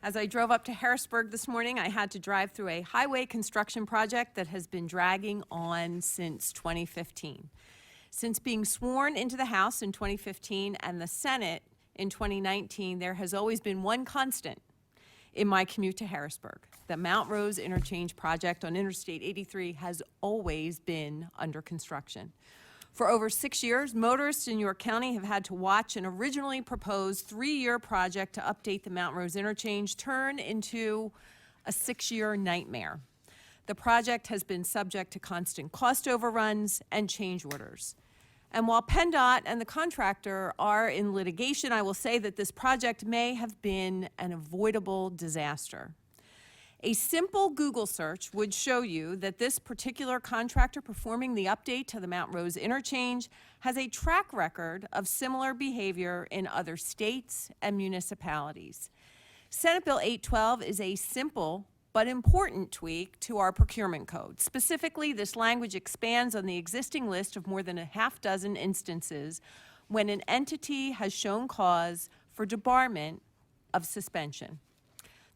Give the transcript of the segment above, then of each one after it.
As I drove up to Harrisburg this morning, I had to drive through a highway construction project that has been dragging on since 2015. Since being sworn into the House in 2015 and the Senate in 2019, there has always been one constant in my commute to Harrisburg. The Mount Rose Interchange project on Interstate 83 has always been under construction. For over 6 years, motorists in York County have had to watch an originally proposed 3-year project to update the Mount Rose Interchange turn into a 6-year nightmare. The project has been subject to constant cost overruns and change orders. And while PennDOT and the contractor are in litigation, I will say that this project may have been an avoidable disaster. A simple Google search would show you that this particular contractor performing the update to the Mount Rose Interchange has a track record of similar behavior in other states and municipalities. Senate Bill 812 is a simple but important tweak to our procurement code. Specifically, this language expands on the existing list of more than a half dozen instances when an entity has shown cause for debarment of suspension.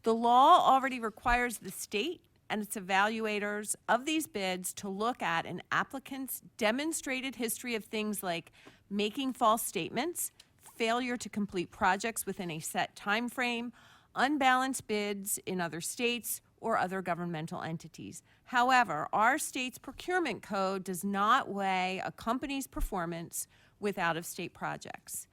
The law already requires the state and its evaluators of these bids to look at an applicant's demonstrated history of things like making false statements, failure to complete projects within a set time frame, unbalanced bids in other states or other governmental entities. However, our state's procurement code does not weigh a company's performance with out-of-state projects.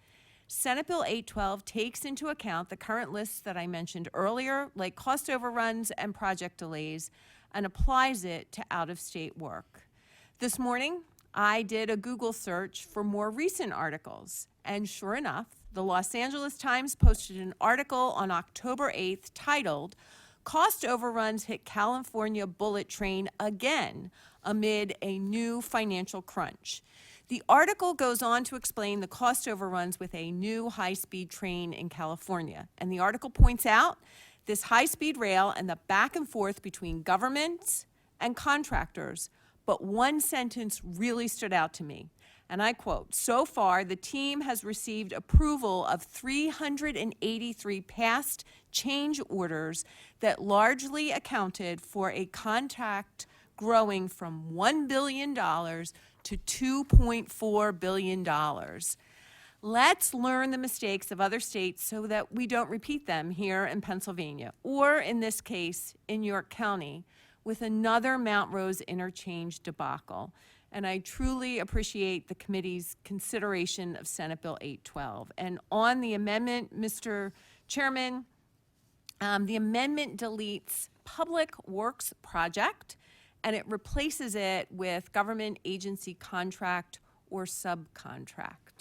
Senate Bill 812 takes into account the current lists that I mentioned earlier, like cost overruns and project delays, and applies it to out-of-state work. This morning, I did a Google search for more recent articles, and sure enough, the Los Angeles Times posted an article on October 8th titled, "Cost Overruns Hit California Bullet Train Again Amid a New Financial Crunch." The article goes on to explain the cost overruns with a new high-speed train in California. And the article points out this high-speed rail and the back and forth between governments and contractors. But one sentence really stood out to me. And I quote, "So far, the team has received approval of 383 past change orders that largely accounted for a contract growing from $1 billion to $2.4 billion. Let's learn the mistakes of other states so that we don't repeat them here in Pennsylvania, or in this case, in York County, with another Mount Rose Interchange debacle." And I truly appreciate the committee's consideration of Senate Bill 812. And on the amendment, Mr. Chairman, the amendment deletes Public Works Project, and it replaces it with government agency contract or subcontract.